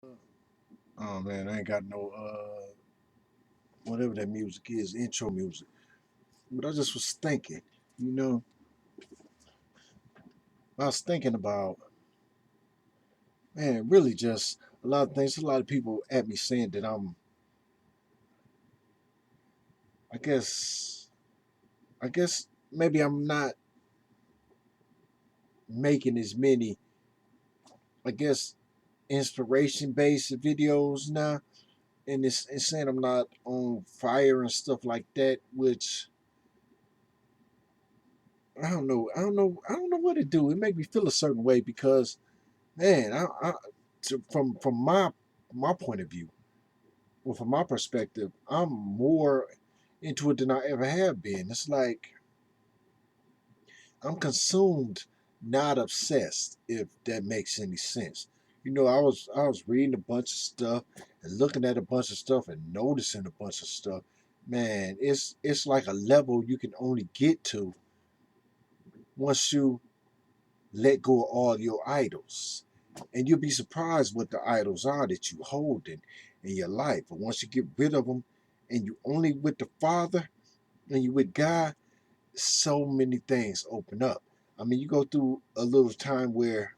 Oh man, I ain't got no whatever that music is, intro music. But I just was thinking, you know, I was thinking about, man, really just a lot of things. A lot of people at me saying that I guess, I guess maybe I'm not making as many, I guess, inspiration based videos now, and it's saying I'm not on fire and stuff like that, which I don't know what to do. It make me feel a certain way because man, from my point of view, well, from my perspective, I'm more into it than I ever have been. It's like I'm consumed, not obsessed. If that makes any sense. I was reading a bunch of stuff and looking at a bunch of stuff and noticing a bunch of stuff. Man, it's like a level you can only get to once you let go of all your idols. And you'll be surprised what the idols are that you hold in your life. But once you get rid of them and you only with the Father and you with God, so many things open up. I mean, you go through a little time where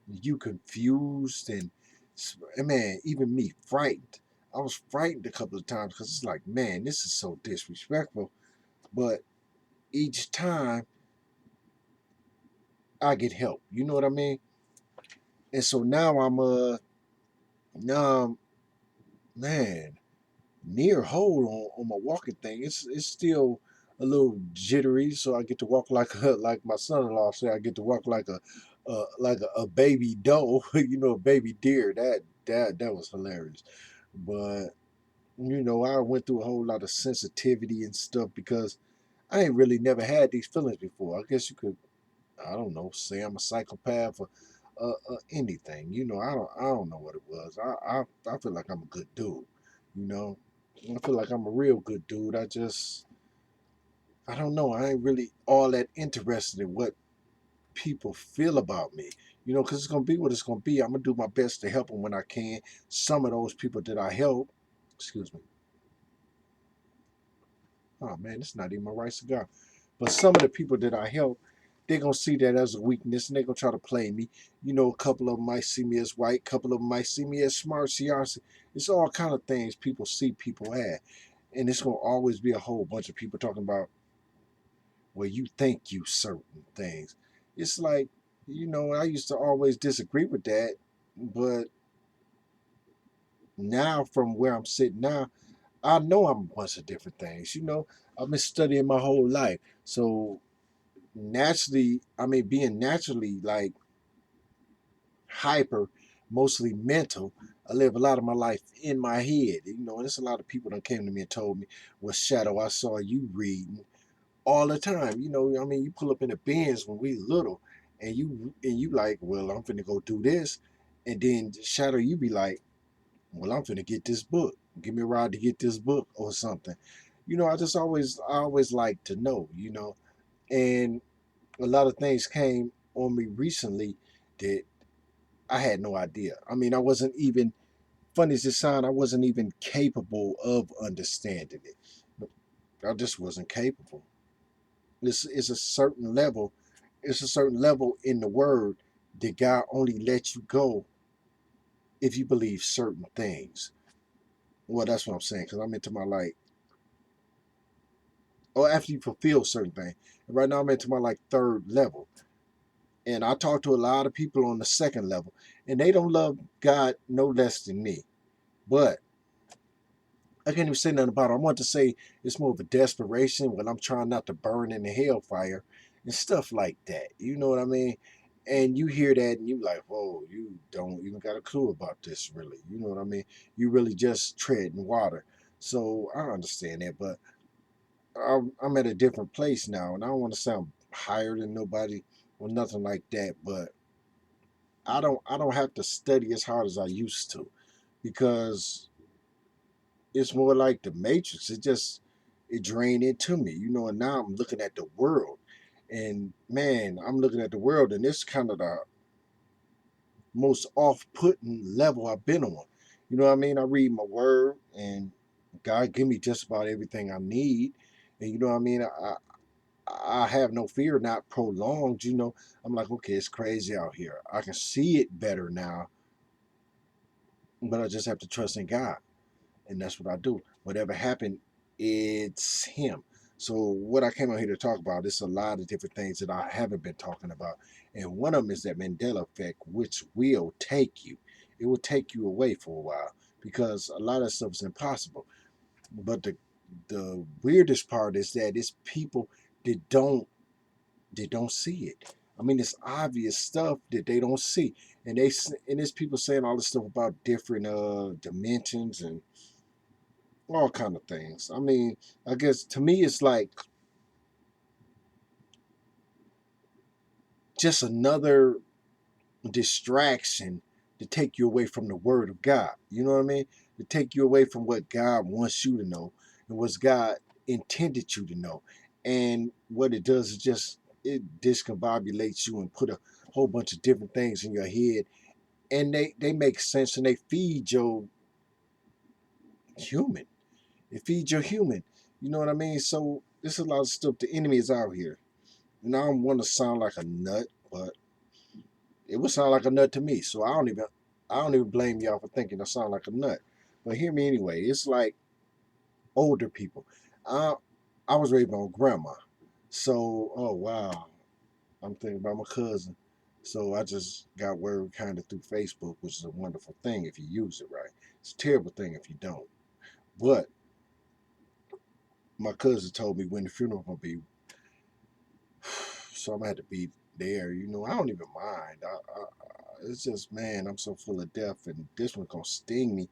you confused and man, even me frightened. I was frightened a couple of times because it's like, man, this is so disrespectful. But each time I get help. You know what I mean? And so now man, near whole on my walking thing. It's still a little jittery, so I get to walk like like my son-in-law said. I get to walk like a baby doe, a baby deer. That was hilarious. But I went through a whole lot of sensitivity and stuff because I ain't really never had these feelings before. I guess you could, I don't know, say I'm a psychopath or anything. I don't know what it was. I feel like I'm a good dude. You know, I feel like I'm a real good dude. I don't know. I ain't really all that interested in what people feel about me. Because it's gonna be what it's gonna be. I'm gonna do my best to help them when I can. Some of those people that I help, excuse me. Oh man, it's not even my right cigar. But some of the people that I help, they're gonna see that as a weakness and they're gonna try to play me. A couple of them might see me as white, a couple of them might see me as smart, CRC. It's all kind of things people see people at. And it's gonna always be a whole bunch of people talking about where you think you certain things. It's like, I used to always disagree with that, but now from where I'm sitting now, I know I'm a bunch of different things. I've been studying my whole life. So naturally, I mean, being naturally like hyper, mostly mental, I live a lot of my life in my head. And there's a lot of people that came to me and told me, well, Shadow, I saw you reading all the time. I mean, you pull up in the bins when we little and you like, well, I'm finna go do this. And then Shadow, you be like, well, I'm finna get this book. Give me a ride to get this book or something. I always like to know. And a lot of things came on me recently that I had no idea. I mean, I wasn't even, funny as it sounds, I wasn't even capable of understanding it. I just wasn't capable. It's a certain level. It's a certain level in the word that God only lets you go if you believe certain things. Well, that's what I'm saying, because I'm into my like, or after you fulfill certain things. And right now I'm into my like third level. And I talk to a lot of people on the second level, and they don't love God no less than me. But I can't even say nothing about it. I want to say it's more of a desperation when I'm trying not to burn in the hellfire and stuff like that. You know what I mean? And you hear that and you like, whoa, you don't even got a clue about this really. You know what I mean? You really just treading water. So I understand that, but I'm at a different place now, and I don't want to sound higher than nobody or nothing like that. But I don't have to study as hard as I used to because it's more like the Matrix. It drained into me, and now I'm looking at the world. And man, I'm looking at the world and it's kind of most off-putting level I've been on. You know what I mean? I read my word, and God give me just about everything I need. And you know what I mean? I have no fear, not prolonged. You know, I'm like, okay, it's crazy out here. I can see it better now, but I just have to trust in God, and that's what I do. Whatever happened, it's Him. So what I came out here to talk about is a lot of different things that I haven't been talking about, and one of them is that Mandela Effect, which will take you. It will take you away for a while because a lot of stuff is impossible. But the weirdest part is that it's people that don't see it. I mean, it's obvious stuff that they don't see, and there's people saying all this stuff about different dimensions and all kind of things. I mean, I guess to me it's like just another distraction to take you away from the Word of God. You know what I mean? To take you away from what God wants you to know and what God intended you to know. And what it does is just it discombobulates you and put a whole bunch of different things in your head, and they make sense and they feed your human. It feeds your human. You know what I mean? So there's a lot of stuff. The enemy is out here. And I don't want to sound like a nut, but it would sound like a nut to me. So I don't even blame y'all for thinking I sound like a nut. But hear me anyway. It's like older people. I I was raised by my grandma. So oh wow. I'm thinking about my cousin. So I just got word kind of through Facebook, which is a wonderful thing if you use it right. It's a terrible thing if you don't. But my cousin told me when the funeral gonna be, so I'm gonna have to be there. You know, I don't even mind. It's just, man, I'm so full of death, and this one gonna sting me.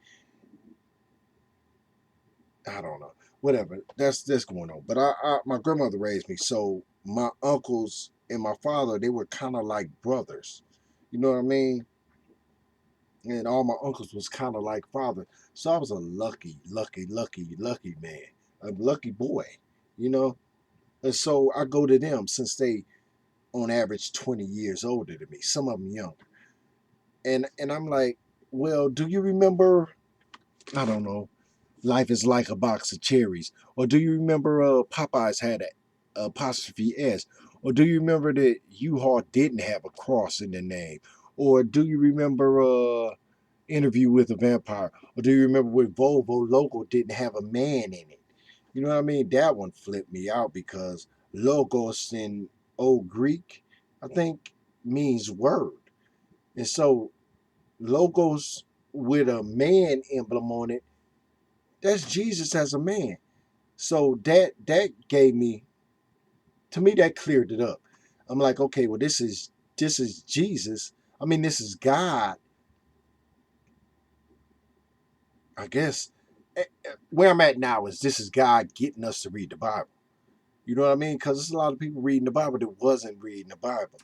I don't know. Whatever. That's going on. But my grandmother raised me, so my uncles and my father, they were kind of like brothers. You know what I mean? And all my uncles was kind of like father. So I was a lucky, lucky, lucky, lucky man, a lucky boy. You know. And so I go to them since they, on average, 20 years older than me. Some of them younger. And I'm like, well, do you remember? I don't know. Life is like a box of cherries. Or do you remember Popeyes had a apostrophe S? Or do you remember that U-Haul didn't have a cross in the name? Or do you remember Interview with a Vampire? Or do you remember when Volvo logo didn't have a man in it? You know what I mean? That one flipped me out because logos in Old Greek, I think, means word. And so logos with a man emblem on it, that's Jesus as a man. So that gave me, to me, that cleared it up. I'm like, okay, well, this is Jesus. I mean, this is God. I guess where I'm at now is this is God getting us to read the Bible. You know what I mean? Because there's a lot of people reading the Bible that wasn't reading the Bible,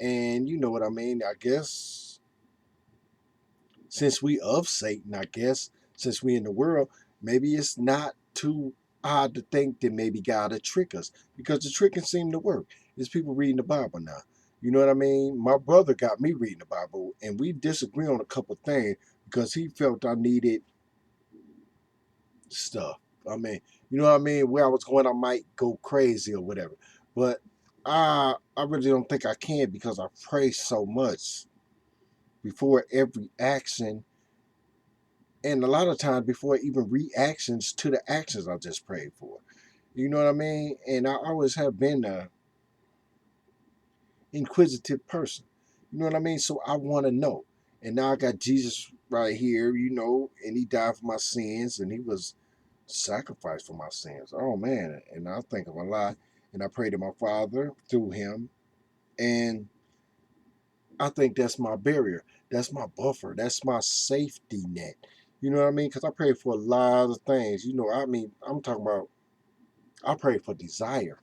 and you know what I mean. I guess since we of Satan, I guess since we in the world, maybe it's not too odd to think that maybe God will trick us because the tricking seemed to work. There's people reading the Bible now. You know what I mean? My brother got me reading the Bible, and we disagree on a couple things because he felt I needed stuff. I mean, you know what I mean? Where I was going, I might go crazy or whatever. But I really don't think I can because I pray so much before every action, and a lot of times before even reactions to the actions I just prayed for. You know what I mean? And I always have been a inquisitive person. You know what I mean? So I want to know. And now I got Jesus right here, you know, and he died for my sins and he was sacrificed for my sins. Oh man. And I think of a lot. And I pray to my Father through him. And I think that's my barrier. That's my buffer. That's my safety net. You know what I mean? Because I pray for a lot of things. You know, I mean, I'm talking about, I pray for desire.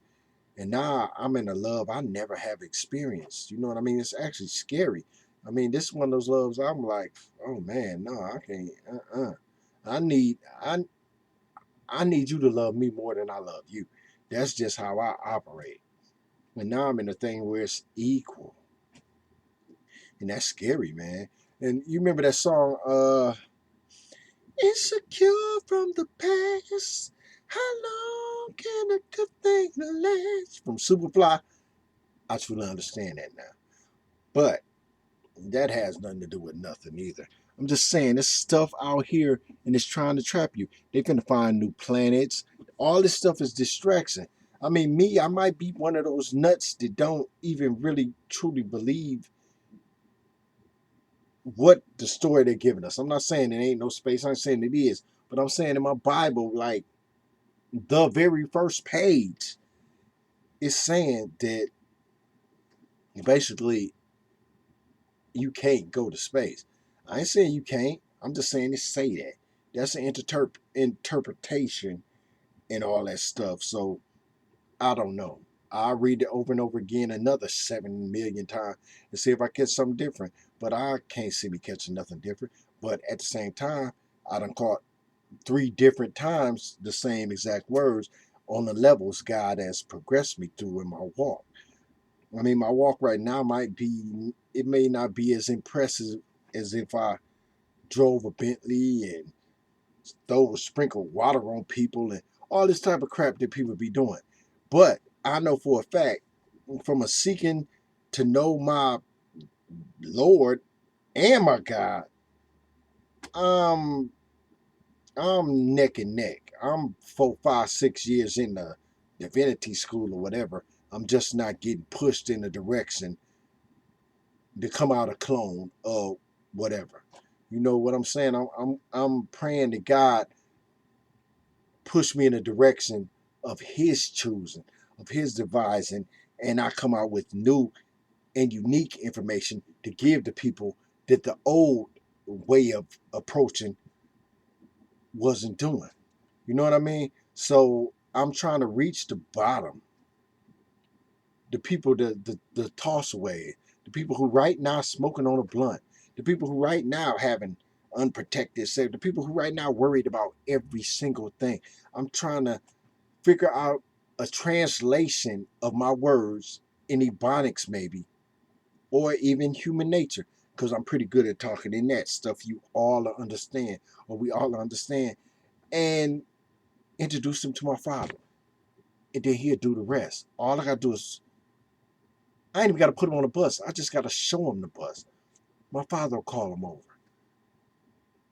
And now I'm in a love I never have experienced. You know what I mean? It's actually scary. I mean, this is one of those loves I'm like, oh man, no, I can't. I need, I, I need you to love me more than I love you. That's just how I operate. And now I'm in a thing where it's equal. And that's scary, man. And you remember that song, Insecure from the past. How long can a good thing last? From Superfly. I truly understand that now. But that has nothing to do with nothing either. I'm just saying, this stuff out here and it's trying to trap you. They finna find new planets. All this stuff is distraction. I mean, me, I might be one of those nuts that don't even really truly believe what the story they're giving us. I'm not saying it ain't no space. I'm saying it is. But I'm saying in my Bible, like the very first page is saying that basically you can't go to space. I ain't saying you can't. I'm just saying it say that. That's an interpretation and all that stuff. So I don't know. I'll read it over and over again another 7 million times and see if I catch something different. But I can't see me catching nothing different. But at the same time, I done caught 3 different times the same exact words on the levels God has progressed me through in my walk. I mean, my walk right now it may not be as impressive as if I drove a Bentley and sprinkled water on people and all this type of crap that people be doing. But I know for a fact, from a seeking to know my Lord and my God, um, I'm neck and neck. I'm 4, 5, 6 years in the divinity school or whatever. I'm just not getting pushed in a direction to come out a clone or whatever. You know what I'm saying? I'm praying to God push me in a direction of His choosing, of His devising, and I come out with new and unique information to give to people that the old way of approaching wasn't doing. You know what I mean? So I'm trying to reach the bottom, the people the toss away, the people who right now smoking on a blunt, the people who right now having unprotected sex, the people who right now worried about every single thing. I'm trying to figure out a translation of my words in ebonics maybe, or even human nature, because I'm pretty good at talking in that stuff you all understand, or we all understand, and introduce them to my father. And then he'll do the rest. All I gotta do is I ain't even gotta put him on a bus. I just gotta show him the bus. My father will call him over.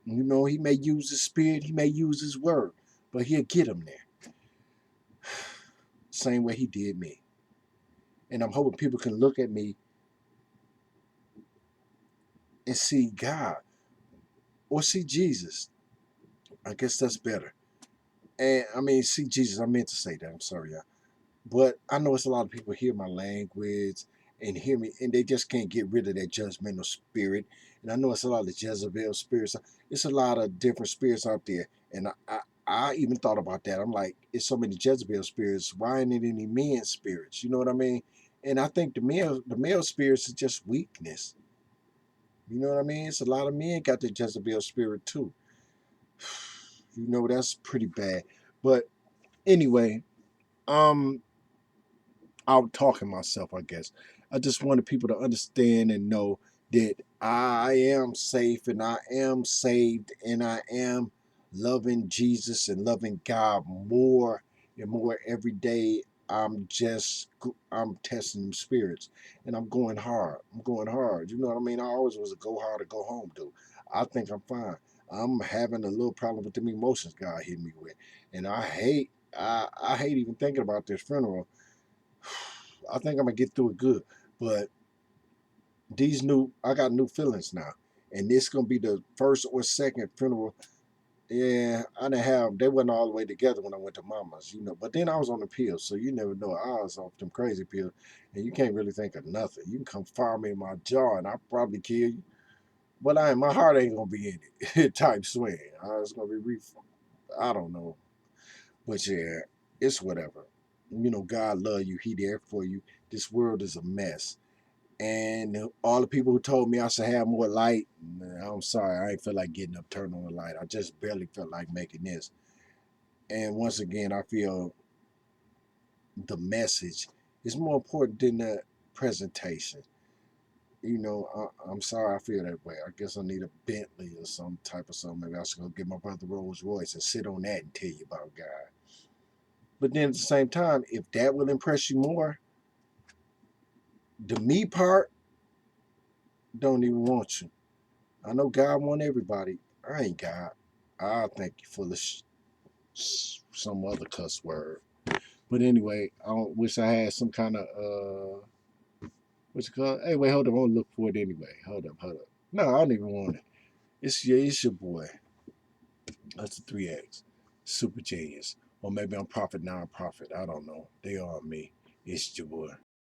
You know, he may use his spirit, he may use his word, but he'll get him there. Same way he did me. And I'm hoping people can look at me and see God or see Jesus. I guess that's better. And I mean, see Jesus, I meant to say that. I'm sorry, y'all. But I know it's a lot of people hear my language and hear me, and they just can't get rid of that judgmental spirit. And I know it's a lot of Jezebel spirits. It's a lot of different spirits out there. And I even thought about that. I'm like, it's so many Jezebel spirits. Why ain't it any men spirits? You know what I mean? And I think the male spirits is just weakness. You know what I mean? It's a lot of men got the Jezebel spirit too. You know, that's pretty bad. But anyway, um, out talking myself, I guess. I just wanted people to understand and know that I am safe and I am saved and I am loving Jesus and loving God more and more every day. I'm testing them spirits and I'm going hard. I'm going hard. You know what I mean? I always was a go hard or go home dude. I think I'm fine. I'm having a little problem with them emotions God hit me with. And I hate even thinking about this funeral. I think I'm gonna get through it good. But I got new feelings now, and this gonna be the first or second funeral. Yeah, I didn't have. They wasn't all the way together when I went to Mama's, you know. But then I was on the pills, so you never know. I was off them crazy pills, and you can't really think of nothing. You can come fire me in my jaw, and I'll probably kill you. But my heart ain't gonna be in it. Type swing. It's gonna be I don't know, but yeah, it's whatever. You know, God love you. He there for you. This world is a mess. And all the people who told me I should have more light, I'm sorry, I ain't feel like getting up, turning on the light. I just barely felt like making this. And once again, I feel the message is more important than the presentation. You know, I'm sorry I feel that way. I guess I need a Bentley or some type of something. Maybe I should go get my brother Rolls Royce and sit on that and tell you about God. But then at the same time, if that will impress you more, the me part don't even want you. I know God want everybody. I ain't God. I think you full of some other cuss word. But anyway, I wish I had some kind of what's it called? Hey, wait, hold up. I'm gonna look for it anyway. Hold up. No, I don't even want it. It's your boy. That's a 3X. Super genius. Or maybe I'm profit non-profit. I don't know. They are me. It's your boy.